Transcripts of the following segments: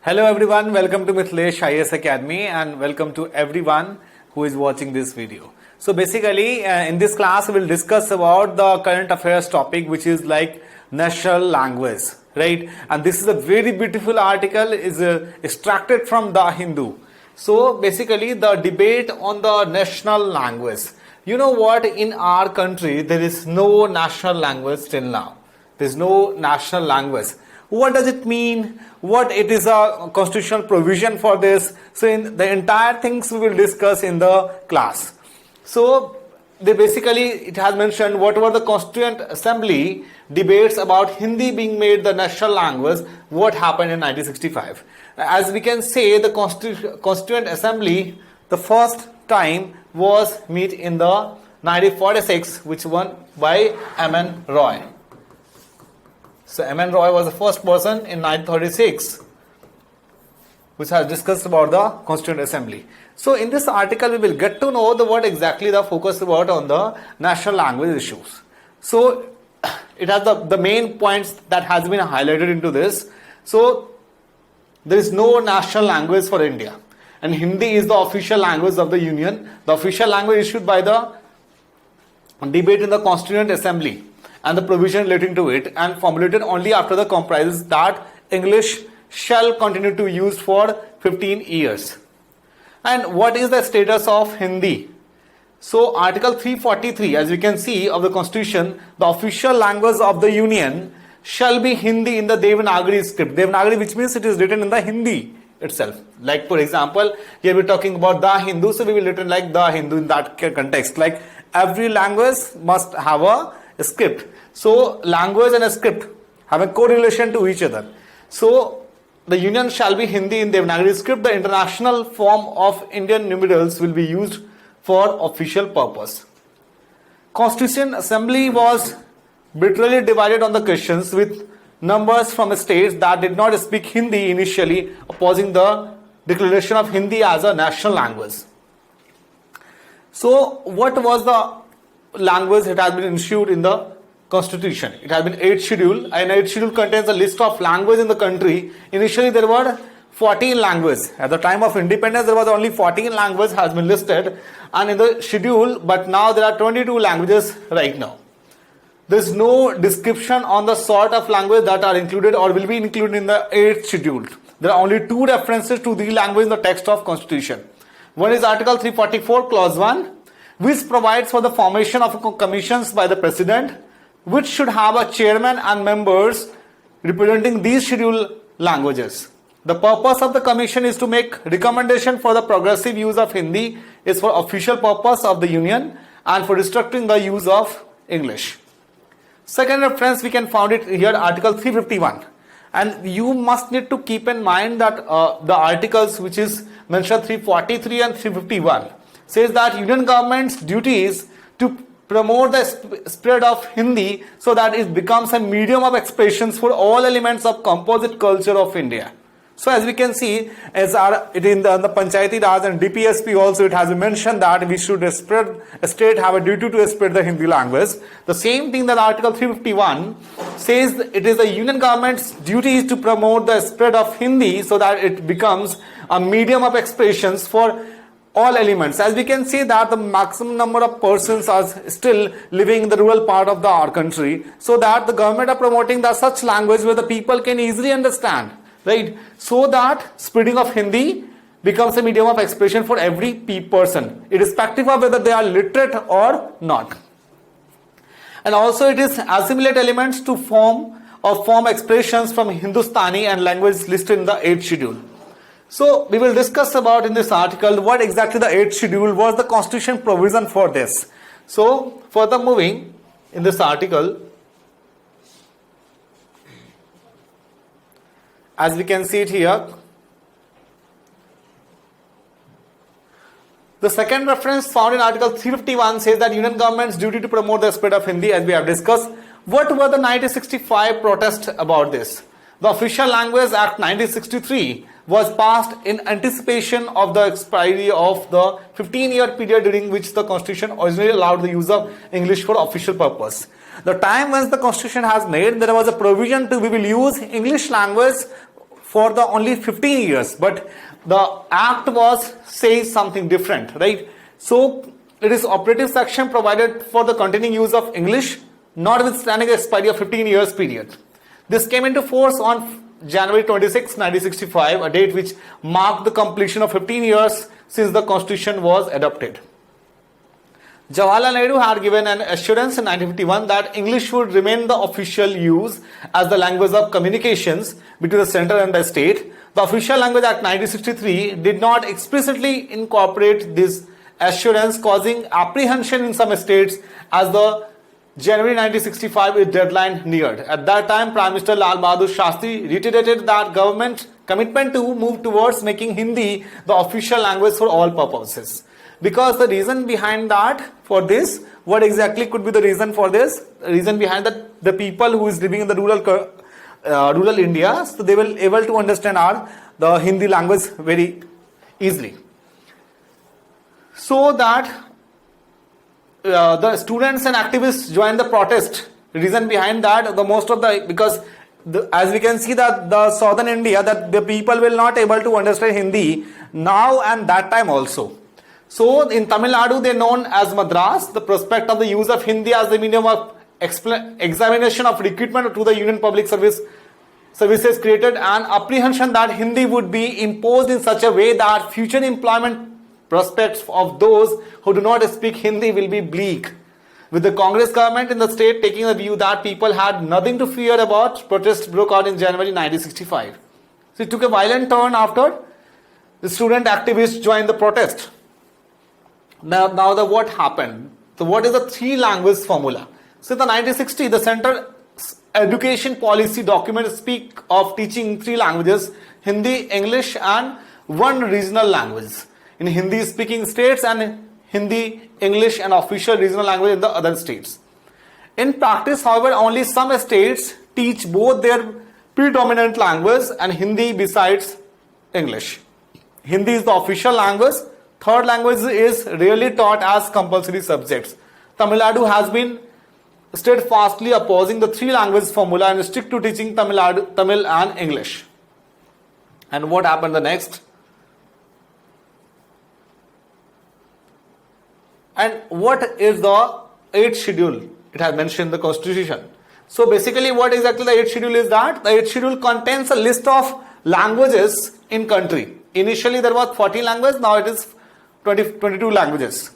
Hello everyone, welcome to Mithilesh IAS Academy and welcome to everyone who is watching this video. So basically in this class we will discuss about the current affairs topic which is like national language, right? And this is a very beautiful article, is extracted from The Hindu. So basically the debate on the national language. You know what, in our country there is no national language till now. There is no national language. What does it mean? What it is a constitutional provision for this? So in the entire things we will discuss in the class. So it has mentioned whatever the Constituent Assembly debates about Hindi being made the national language, what happened in 1965. As we can say, the Constituent Assembly, the first time was meet in the 1946, which won by M.N. Roy. So M.N. Roy was the first person in 1936 which has discussed about the Constituent Assembly. So in this article we will get to know what exactly the focus about on the national language issues. So it has the main points that has been highlighted into this. So there is no national language for India and Hindi is the official language of the Union. The official language issued by the debate in the Constituent Assembly and the provision relating to it, and formulated only after the compromise that English shall continue to be used for 15 years. And what is the status of Hindi? So Article 343, as we can see of the Constitution, the official language of the Union shall be Hindi in the Devanagari script. Devanagari, which means it is written in the Hindi itself. Like for example, here we are talking about the Hindu, so we will written like the Hindu in that context. Like every language must have a script. So language and a script have a correlation to each other. So the Union shall be Hindi in Devanagari script. The international form of Indian numerals will be used for official purpose. Constituent Assembly was arbitrarily divided on the questions with numbers from states that did not speak Hindi initially, opposing the declaration of Hindi as a national language. So what was the language that has been issued in the Constitution? It has been 8th schedule, and 8th schedule contains a list of languages in the country. Initially there were 14 languages. At the time of independence there was only 14 languages has been listed and in the schedule, but now there are 22 languages right now. There is no description on the sort of language that are included or will be included in the 8th schedule. There are only two references to the language in the text of Constitution. One is Article 344 Clause 1, which provides for the formation of commissions by the President, which should have a chairman and members representing these scheduled languages. The purpose of the commission is to make recommendation for the progressive use of Hindi, is for official purpose of the Union and for restricting the use of English. Second reference we can find it here, Article 351. And you must need to keep in mind that the articles which is mentioned 343 and 351 says that Union government's duty is to promote the spread of Hindi so that it becomes a medium of expressions for all elements of composite culture of India. So as we can see, as in the Panchayati Raj and DPSP also it has been mentioned that we should spread, a state have a duty to spread the Hindi language. The same thing that Article 351 says it is the Union government's duty is to promote the spread of Hindi so that it becomes a medium of expressions for all elements. As we can see that the maximum number of persons are still living in the rural part of our country, so that the government are promoting such language where the people can easily understand, right? So that spreading of Hindi becomes a medium of expression for every person, irrespective of whether they are literate or not. And also it is assimilate elements to form expressions from Hindustani and language listed in the 8th schedule. So we will discuss about in this article what exactly the 8th schedule was, the constitution provision for this. So further moving in this article, as we can see it here, the second reference found in Article 351 says that Union government's duty to promote the spread of Hindi, as we have discussed. What were the 1965 protests about this? The Official Language Act 1963 was passed in anticipation of the expiry of the 15-year period during which the Constitution originally allowed the use of English for official purpose. The time when the Constitution has made, there was a provision to we will use English language for the only 15 years, but the act was says something different, right? So it is operative section provided for the continuing use of English, notwithstanding expiry of 15 years period. This came into force on January 26, 1965, a date which marked the completion of 15 years since the constitution was adopted. Jawaharlal Nehru had given an assurance in 1951 that English would remain the official use as the language of communications between the center and the state. The Official Language Act 1963 did not explicitly incorporate this assurance, causing apprehension in some states as the January 1965 deadline neared. At that time, Prime Minister Lal Bahadur Shastri reiterated that government commitment to move towards making Hindi the official language for all purposes. Because the reason behind that, for this, what exactly could be the reason for this? The reason behind that, the people who is living in the rural India, so they will able to understand the Hindi language very easily. So that the students and activists joined the protest. The reason behind that, as we can see that the southern India, that the people will not able to understand Hindi now and that time also. So in Tamil Nadu, they are known as Madras. The prospect of the use of Hindi as the medium of examination of recruitment to the Union Public Services created an apprehension that Hindi would be imposed in such a way that future employment prospects of those who do not speak Hindi will be bleak. With the Congress government in the state taking the view that people had nothing to fear about, protests broke out in January 1965. So it took a violent turn after the student activists joined the protest. Now what happened? So what is the three language formula? So in the 1960s, the Central Education Policy document speak of teaching three languages, Hindi, English and one regional language in Hindi speaking states and Hindi, English and official regional language in the other states. In practice, however, only some states teach both their predominant language and Hindi besides English. Hindi is the official language. Third language is rarely taught as compulsory subjects. Tamil Nadu has been steadfastly opposing the three language formula and strict to teaching Tamil and English. And what happened the next? And what is the 8th schedule? It has mentioned in the constitution. So basically what exactly the 8th schedule is that? The 8th schedule contains a list of languages in country. Initially there was 14 languages, now it is 22 languages.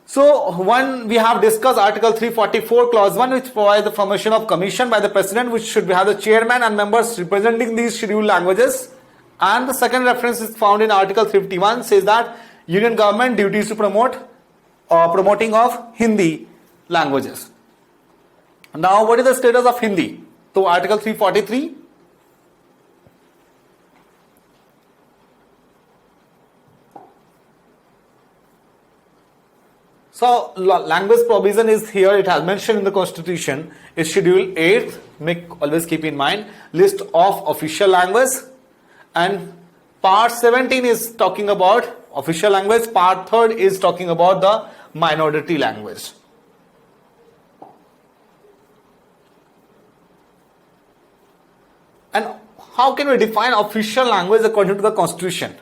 So we have discussed Article 344 Clause 1, which provides the formation of commission by the President, which should have the chairman and members representing these scheduled languages. And the second reference is found in Article 351, says that Union government duties to promoting of Hindi languages. Now what is the status of Hindi? So Article 343. So language provision is here, it has mentioned in the constitution, is schedule 8th, always keep in mind, list of official language, and part 17 is talking about official language, part 3rd is talking about the minority language. And how can we define official language according to the constitution?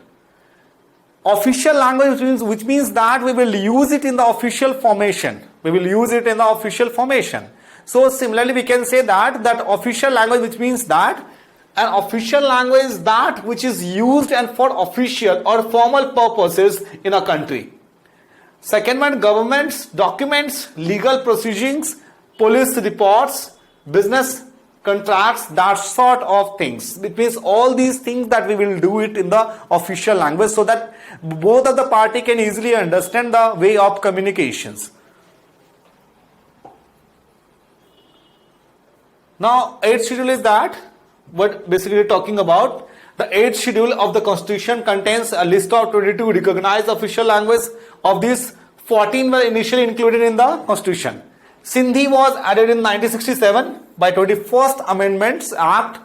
Official language which means that we will use it in the official formation. We will use it in the official formation. So similarly we can say that official language, which means that an official language is that which is used and for official or formal purposes in a country. Second one, governments, documents, legal proceedings, police reports, business contracts, that sort of things. It means all these things that we will do it in the official language so that both of the party can easily understand the way of communications. Now 8th schedule is that what basically talking about. The 8th schedule of the constitution contains a list of 22 recognized official languages. Of these, 14 were initially included in the constitution. Sindhi was added in 1967 by 21st Amendments Act.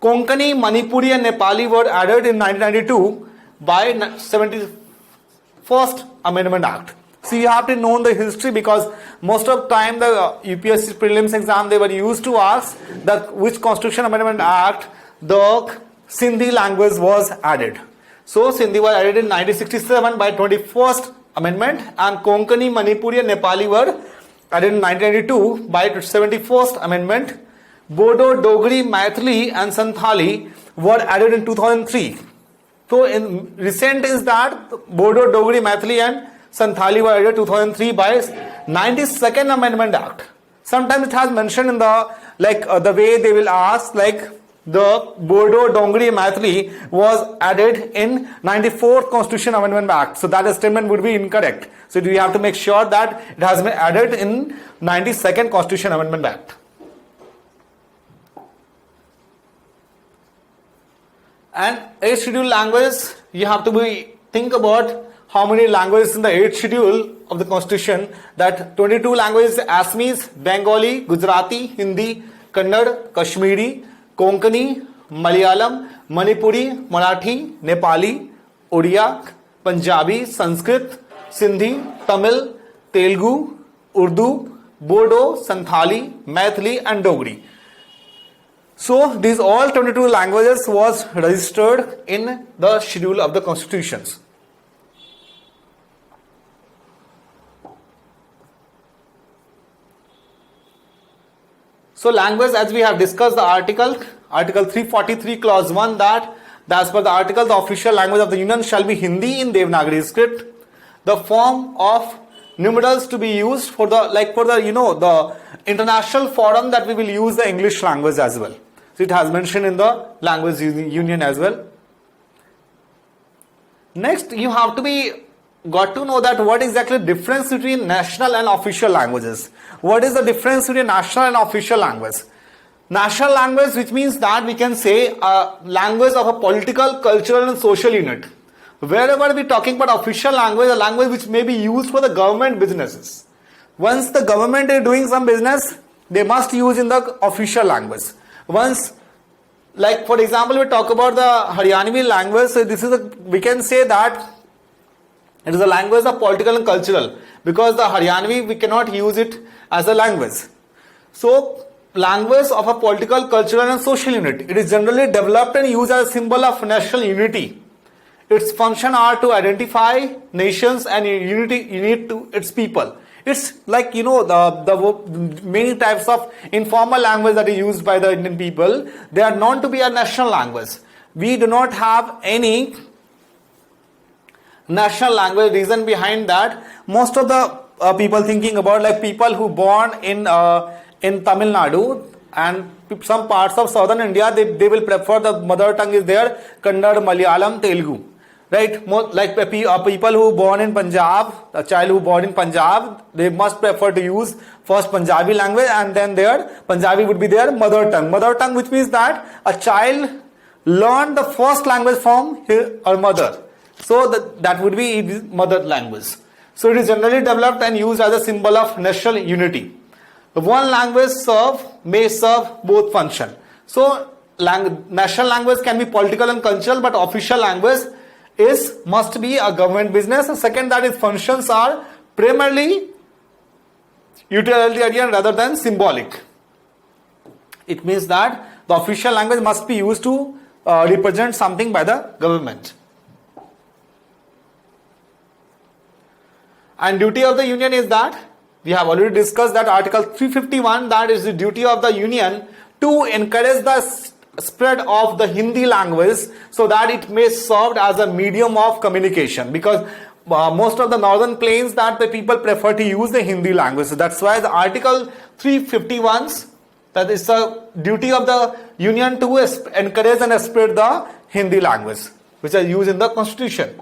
Konkani, Manipuri and Nepali were added in 1992 by 71st Amendment Act. So you have to know the history, because most of the time the UPSC prelims exam, they were used to ask that which Constitution Amendment Act the Sindhi language was added. So Sindhi was added in 1967 by 21st Amendment, and Konkani, Manipuri and Nepali were added in 1992 by 71st Amendment. Bodo, Dogri, Maithili and Santhali were added in 2003. So in recent is that Bodo, Dogri, Maithili and Santhali were added 2003 by 92nd Amendment Act. Sometimes it has mentioned in the the way they will ask, like the Bodo, Dongri, Maithili was added in 94th Constitution Amendment Act. So that statement would be incorrect. So we have to make sure that it has been added in 92nd Constitution Amendment Act. And 8th schedule language, you have to think about how many languages in the 8th schedule of the Constitution. That 22 languages: Assamese, Bengali, Gujarati, Hindi, Kannada, Kashmiri, Konkani, Malayalam, Manipuri, Marathi, Nepali, Odia, Punjabi, Sanskrit, Sindhi, Tamil, Telugu, Urdu, Bodo, Santhali, Maithili and Dogri. So these all 22 languages was registered in the schedule of the constitutions. So language, as we have discussed the article 343 clause 1, that as per the article, the official language of the Union shall be Hindi in Devanagari script. The form of numerals to be used for the the international forum, that we will use the English language as well. So it has mentioned in the language union as well. Next, you have to got to know that what exactly the difference between national and official languages. What is the difference between national and official language? National language, which means that we can say a language of a political, cultural and social unit. Wherever we are talking about official language, a language which may be used for the government businesses. Once the government is doing some business, they must use in the official language. Once, like for example, we talk about the Haryanvi language, so this is we can say that it is a language of political and cultural, because the Haryanvi we cannot use it as a language. So language of a political, cultural and social unit. It is generally developed and used as a symbol of national unity. Its function are to identify nations and unite to its people. It's like the many types of informal language that is used by the Indian people. They are known to be a national language. We do not have any national language. Reason behind that, most of the people thinking about, like people who born in Tamil Nadu and some parts of southern India, they will prefer the mother tongue is there Kannada, Malayalam, Telugu. Right, like people who born in Punjab, a child who born in Punjab, they must prefer to use first Punjabi language, and then their Punjabi would be their mother tongue. Mother tongue, which means that a child learned the first language from her mother. So that would be his mother language. So it is generally developed and used as a symbol of national unity. One language may serve both function. So national language can be political and cultural, but official language must be a government business. And second, that its functions are primarily utilitarian rather than symbolic. It means that the official language must be used to represent something by the government. And duty of the union is that we have already discussed that article 351, that is the duty of the union to encourage the spread of the Hindi language, so that it may serve as a medium of communication, because most of the northern plains that the people prefer to use the Hindi language. So that's why the article 351, that is the duty of the union to encourage and spread the Hindi language, which are used in the constitution.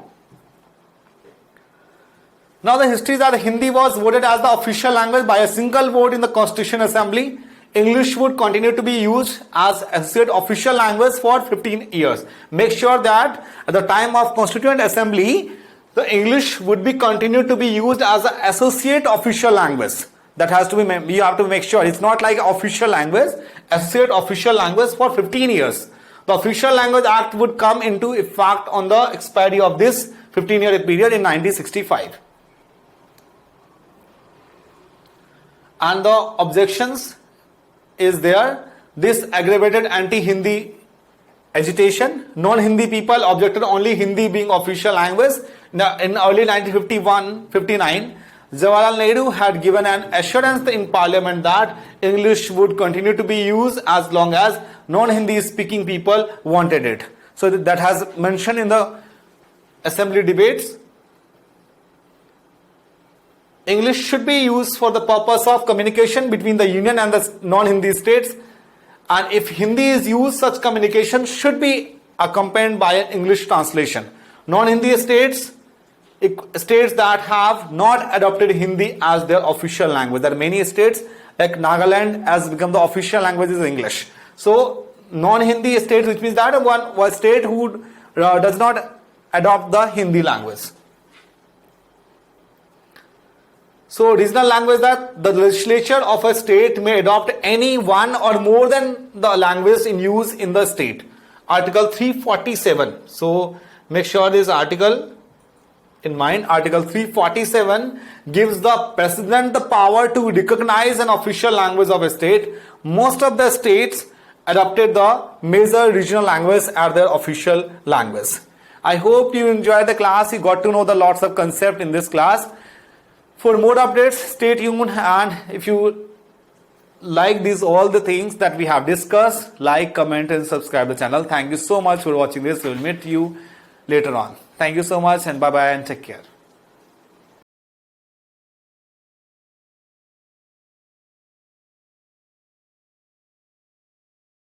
Now the history is that Hindi was voted as the official language by a single vote in the Constitution Assembly. English would continue to be used as associate official language for 15 years. Make sure that at the time of Constituent Assembly, the English would be continued to be used as an associate official language. That has to be, you have to make sure it's not like official language, associate official language for 15 years. The Official Language Act would come into effect on the expiry of this 15-year period in 1965. and the objections is there. This aggravated anti-Hindi agitation. Non-Hindi people objected only Hindi being official language. Now, in early 1951-59, Jawaharlal Nehru had given an assurance in Parliament that English would continue to be used as long as non-Hindi speaking people wanted it. So that has mentioned in the assembly debates. English should be used for the purpose of communication between the union and the non-Hindi states, and if Hindi is used, such communication should be accompanied by an English translation. Non-Hindi states that have not adopted Hindi as their official language. There are many states like Nagaland has become the official language is English. So non-Hindi states, which means that one state who does not adopt the Hindi language. So regional language, that the legislature of a state may adopt any one or more than the language in use in the state. Article 347. So make sure this article in mind. Article 347 gives the president the power to recognize an official language of a state. Most of the states adopted the major regional language as their official language. I hope you enjoyed the class. You got to know the lots of concept in this class. For more updates, stay tuned, and if you like these all the things that we have discussed, like, comment and subscribe the channel. Thank you so much for watching this. We will meet you later on. Thank you so much, and bye bye and take care.